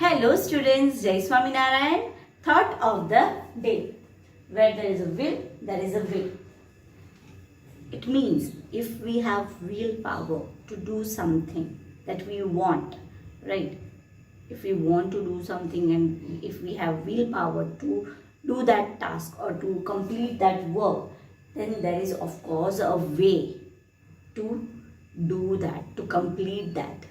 Hello students, Jai Swaminarayan. Thought of the day. Where there is a will, there is a way. It means if we have willpower to do something that we want, right? If we want to do something and if we have willpower to do that task or to complete that work, then there is of course a way to do that, to complete that.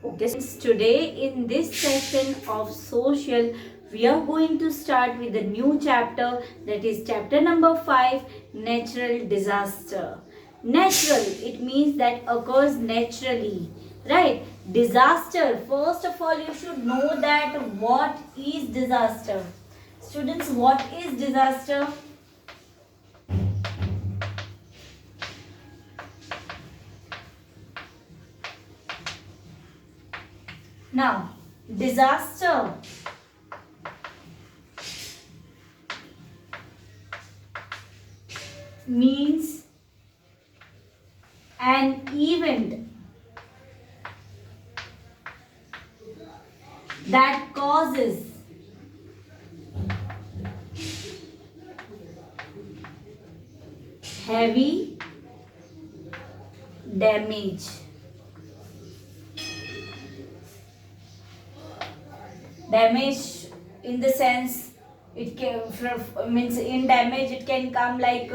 Okay, so today in this session of social, we are going to start with a new chapter, that is chapter number 5, natural disaster. Natural, it means that occurs naturally, right? Disaster, first of all you should know that what is disaster. Students, what is disaster? Now, disaster means an event that causes heavy damage. Damage in the sense it can means in damage it can come like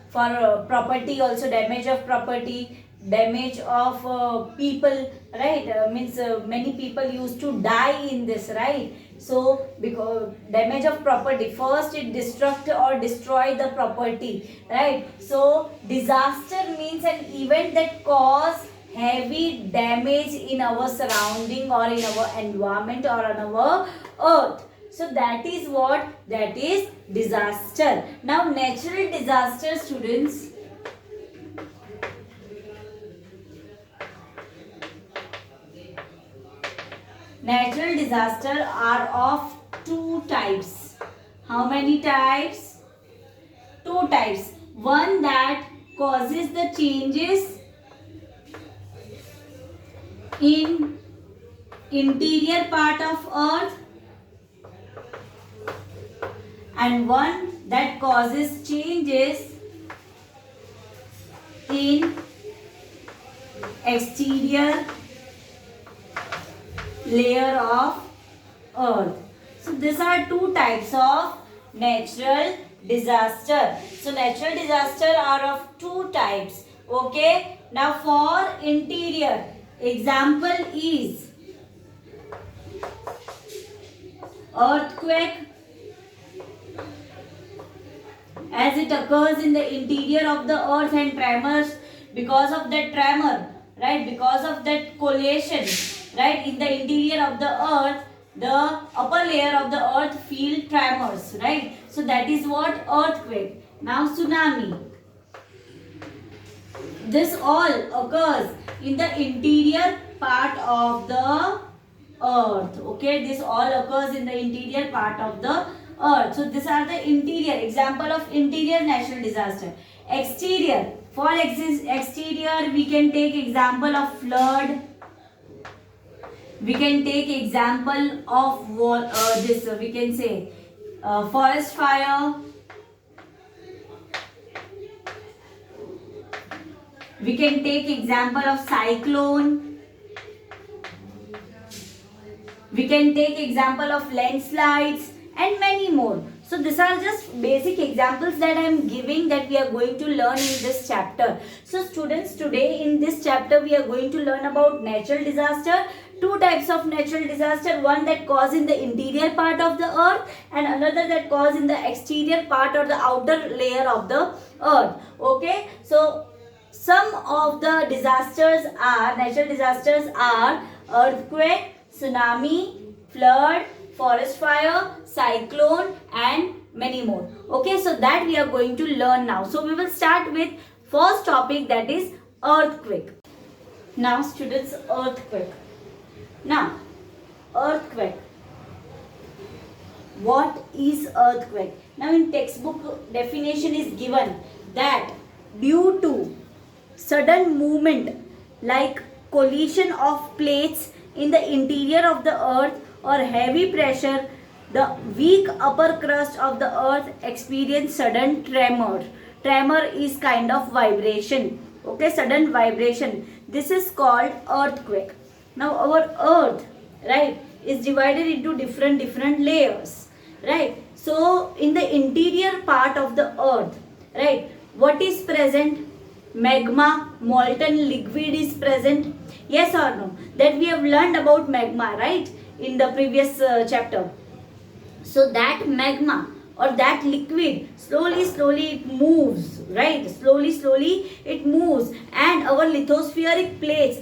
for property also, damage of property, damage of people, right? Means many people used to die in this, right? So because damage of property, first it destruct or destroy the property, right? So disaster means an event that cause heavy damage in our surrounding or in our environment or on our earth. So that is what? That is disaster. Now natural disaster, students. Natural disaster are of two types. How many types? Two types. One that causes the changes in interior part of earth, and one that causes changes in exterior layer of earth. So these are two types of natural disaster. So natural disaster are of two types. Okay. Now for interior, example is earthquake, as it occurs in the interior of the earth, and tremors because of that tremor, right? Because of that collation, right? In the interior of the earth, the upper layer of the earth feel tremors, right? So that is what earthquake. Now tsunami. This all occurs in the interior part of the earth. Okay, this all occurs in the interior part of the earth. So these are the interior, example of interior natural disaster. Exterior, for exterior we can take example of flood. We can take example of we can say forest fire. We can take example of cyclone. We can take example of landslides and many more. So these are just basic examples that I am giving that we are going to learn in this chapter. So students, today in this chapter we are going to learn about natural disaster. Two types of natural disaster, one that cause in the interior part of the earth and another that cause in the exterior part or the outer layer of the earth. Okay, so some of the disasters are, natural disasters are earthquake, tsunami, flood, forest fire, cyclone and many more. Okay, so that we are going to learn now. So we will start with first topic, that is earthquake. Now students, earthquake. Now earthquake. What is earthquake? Now in textbook definition is given that due to sudden movement like collision of plates in the interior of the earth or heavy pressure, the weak upper crust of the earth experience sudden tremor. Tremor is kind of vibration. Okay, sudden vibration. This is called earthquake. Now our earth, right, is divided into different layers, right? So in the interior part of the earth, right, what is present? Magma, molten liquid is present. Yes or no? That we have learned about magma, right, in the previous chapter. So that magma or that liquid slowly it moves, right? Slowly it moves, and our lithospheric plates,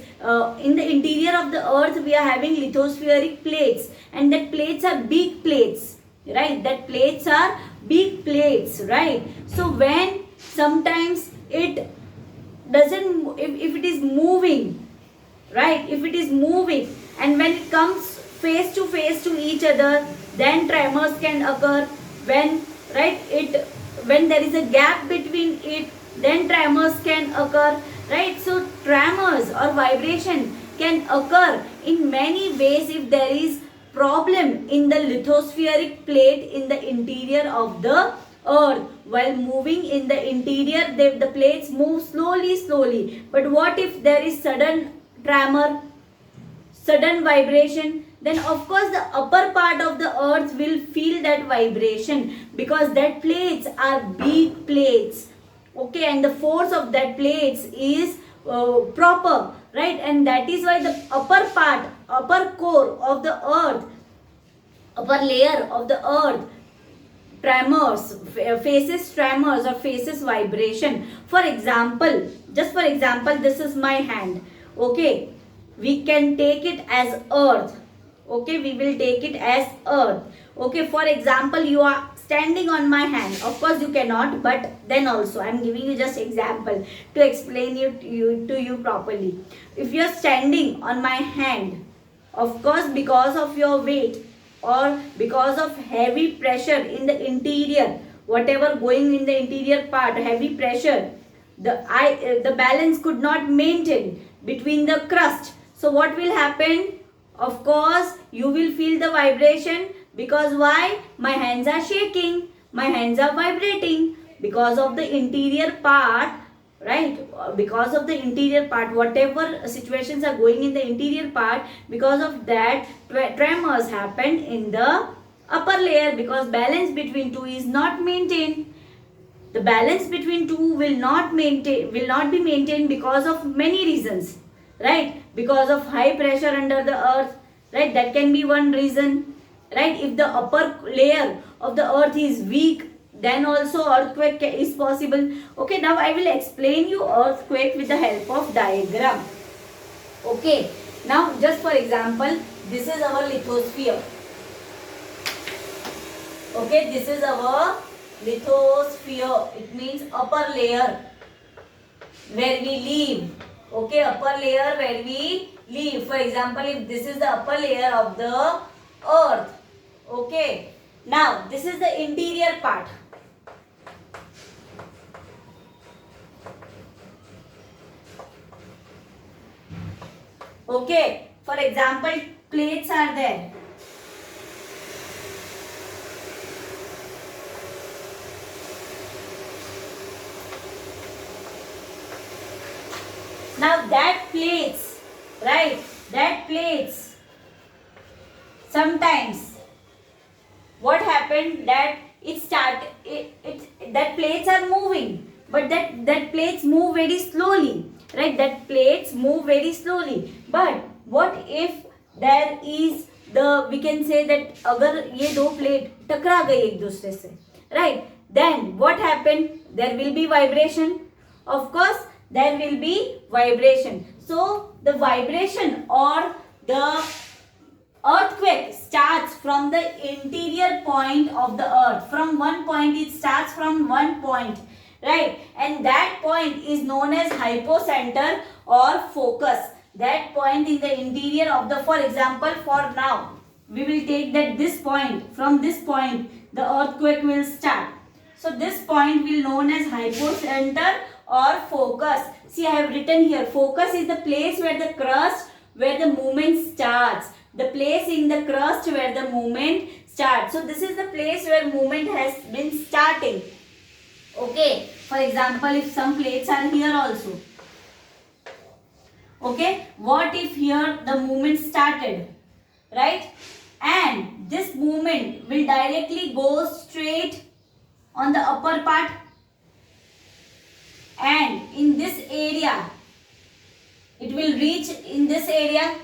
in the interior of the earth we are having lithospheric plates, and that plates are big plates, right? That plates are big plates, right? So when sometimes it doesn't, if it is moving, right, if it is moving, and when it comes face to each other, then tremors can occur. When, right, it, when there is a gap between it, then tremors can occur, right? So tremors or vibration can occur in many ways if there is problem in the lithospheric plate in the interior of the earth. While moving in the interior, the plates move slowly. But what if there is sudden tremor, sudden vibration? Then of course the upper part of the earth will feel that vibration, because that plates are big plates. Okay, and the force of that plates is proper, right? And that is why the upper part, upper core of the earth, upper layer of the earth tremors, faces tremors or faces vibration. For example, just for example, this is my hand. Okay, we can take it as earth. Okay, we will take it as earth. Okay, for example, you are standing on my hand. Of course you cannot, but then also I am giving you just example to explain to you properly. If you are standing on my hand, of course because of your weight or because of heavy pressure in the interior, whatever going in the interior part, heavy pressure, the balance could not maintain between the crust. So what will happen? Of course you will feel the vibration, because why? My hands are shaking, my hands are vibrating, because of the interior part, right? Because of the interior part, whatever situations are going in the interior part, because of that tremors happen in the upper layer, because balance between two is not maintained. The balance between two will not be maintained because of many reasons, right? Because of high pressure under the earth, right? That can be one reason, right? If the upper layer of the earth is weak, then also earthquake is possible. Okay, now I will explain you earthquake with the help of diagram. Okay, now just for example, this is our lithosphere. Okay, this is our lithosphere. It means upper layer where we live. Okay, upper layer where we live. For example, if this is the upper layer of the earth. Okay, now this is the interior part. Okay, for example, plates are there. Now that plates, right, that plates, sometimes what happened, that that plates are moving, but that plates move very slowly, right? That plates move very slowly. But what if there is the, we can say that अगर ये दो plate टकरा गई एक दूसरे से, right? Then what happened? There will be vibration. Of course, there will be vibration. So the vibration or the earthquake starts from the interior point of the earth. From one point, it starts from one point, right? And that point is known as hypocenter or focus. That point in the interior of the, for example, for now, we will take that this point, from this point, the earthquake will start. So this point will known as hypocenter or focus. See, I have written here, focus is the place where the crust, where the movement starts. the place in the crust where the movement starts. So this is the place where movement has been starting. Okay, for example, if some plates are here also. Okay, what if here the movement started, right? And this movement will directly go straight on the upper part, and in this area it will reach in this area,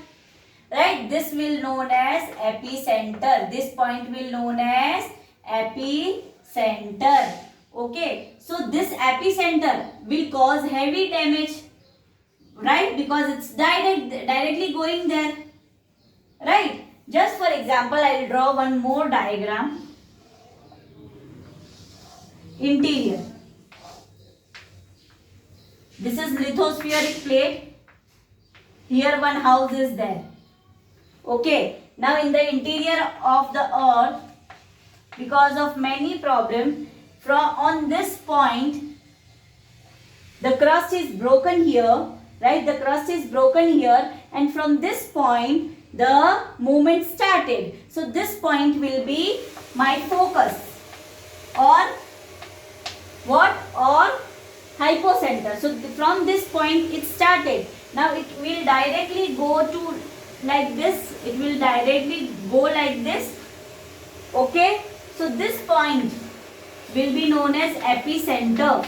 right? This will known as epicenter. This point will known as epicenter. Okay, so this epicenter will cause heavy damage, right? Because it's directly going there, right? Just for example, I will draw one more diagram. Interior. This is lithospheric plate. Here one house is there. Okay. Now in the interior of the earth, because of many problems, on this point, the crust is broken here, right? The crust is broken here, and from this point, the movement started. So this point will be my focus, or what? Or hypocenter. So from this point it started. Now it will directly go to like this. It will directly go like this. Okay. So this point will be known as epicenter.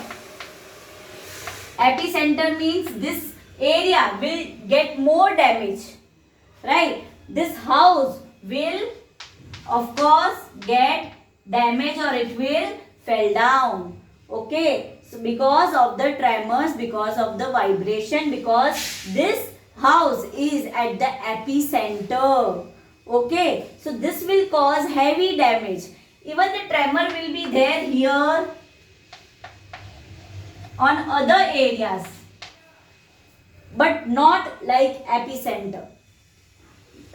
Epicenter means this area will get more damage, right? This house will of course get damage, or it will fall down. Okay, so because of the tremors, because of the vibration, because this house is at the epicenter. Okay, so this will cause heavy damage. Even the tremor will be there here on other areas, but not like epicenter,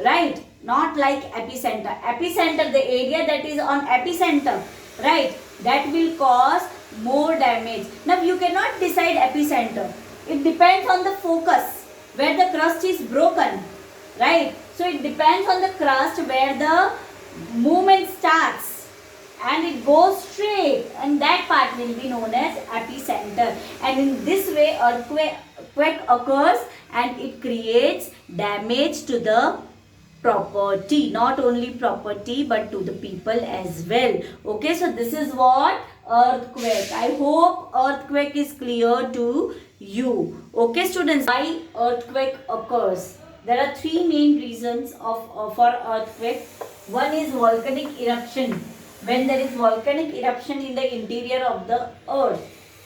right? Not like epicenter. Epicenter, the area that is on epicenter, right? That will cause more damage. Now you cannot decide epicenter. It depends on the focus where the crust is broken, right? So it depends on the crust where the movement starts, and it goes straight, and that part will be known as epicenter. And in this way earthquake occurs, and it creates damage to the property, not only property but to the people as well. Okay, so this is what earthquake. I hope earthquake is clear to you. Okay students, why earthquake occurs? There are three main reasons for earthquake. One is volcanic eruption. When there is volcanic eruption in the interior of the earth,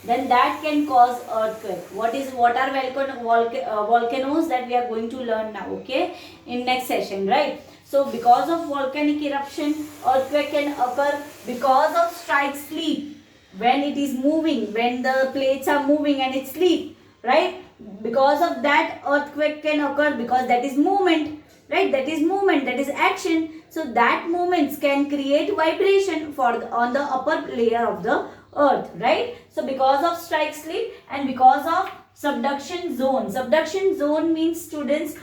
then that can cause earthquake. What are volcanoes? That we are going to learn now, okay, in next session, right? So because of volcanic eruption, earthquake can occur. Because of strike slip, when it is moving, when the plates are moving and it slip, right? Because of that, earthquake can occur, because that is movement, right? That is movement, that is action. So that movements can create vibration on the upper layer of the earth, right? So because of strike slip and because of subduction zone. Subduction zone means, students,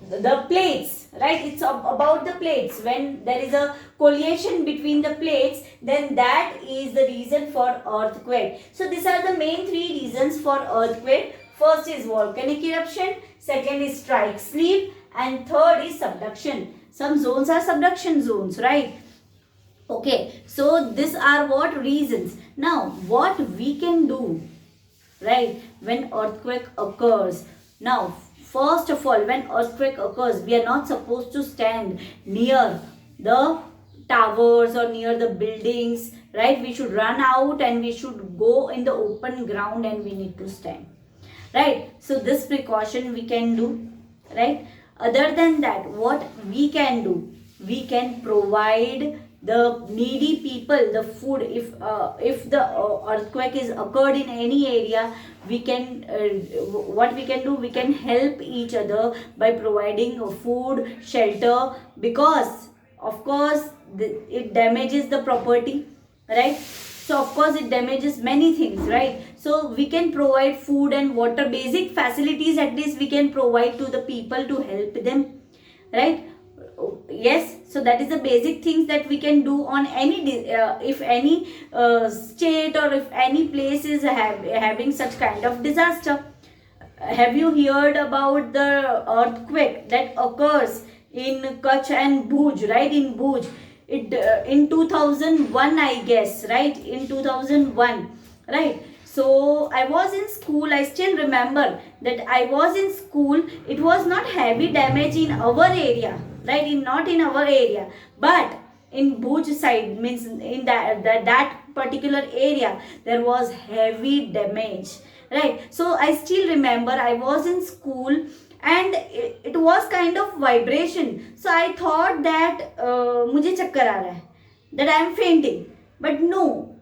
the plates, right? It's about the plates. When there is a collision between the plates, then that is the reason for earthquake. So these are the main three reasons for earthquake. First is volcanic eruption, second is strike slip, and third is subduction. Some zones are subduction zones, right? Okay, so these are what reasons. Now, what we can do, right, when earthquake occurs? Now, first of all, when earthquake occurs, we are not supposed to stand near the towers or near the buildings, right? We should run out and we should go in the open ground, and we need to stand, right? So this precaution we can do, right? Other than that, what we can do? We can provide the needy people the food. If the earthquake is occurred in any area, we can what we can do? We can help each other by providing food, shelter, because of course it damages the property, right? So of course it damages many things, right? So we can provide food and water, basic facilities at least we can provide to the people to help them, right? Yes, so that is the basic things that we can do on any if any state or if any place is having such kind of disaster. Have you heard about the earthquake that occurs in Kutch and Bhuj, right? In Bhuj, it in 2001, I guess, right? In 2001, right? So I was in school. I still remember that I was in school. It was not heavy damage in our area, right? Not in our area, but in Bhuj side, means in that particular area, there was heavy damage, right? So I still remember I was in school, and it was kind of vibration. So I thought that मुझे चक्कर आ रहा है, that I am fainting, but no,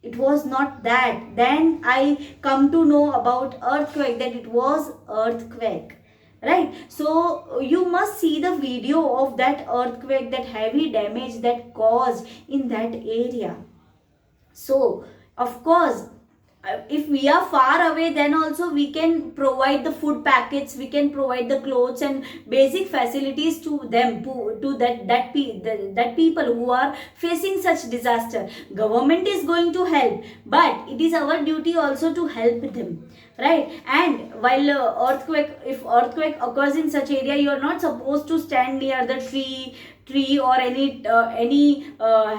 it was not that. Then I come to know about earthquake, that it was earthquake, right? So you must see the video of that earthquake, that heavy damage that caused in that area. So of course, if we are far away, then also we can provide the food packets, we can provide the clothes and basic facilities to them, to that people who are facing such disaster. Government is going to help, but it is our duty also to help them, right? And while if earthquake occurs in such area, you are not supposed to stand near the tree or any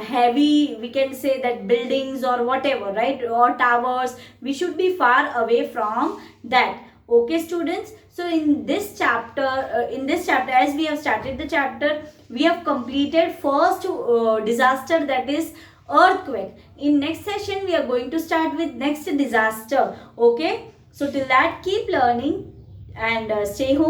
heavy, we can say that buildings or whatever, right? Or towers. We should be far away from that. Okay, students, so in this chapter, as we have started the chapter, we have completed first disaster, that is earthquake. In next session, we are going to start with next disaster. Okay, so till that, keep learning and stay home.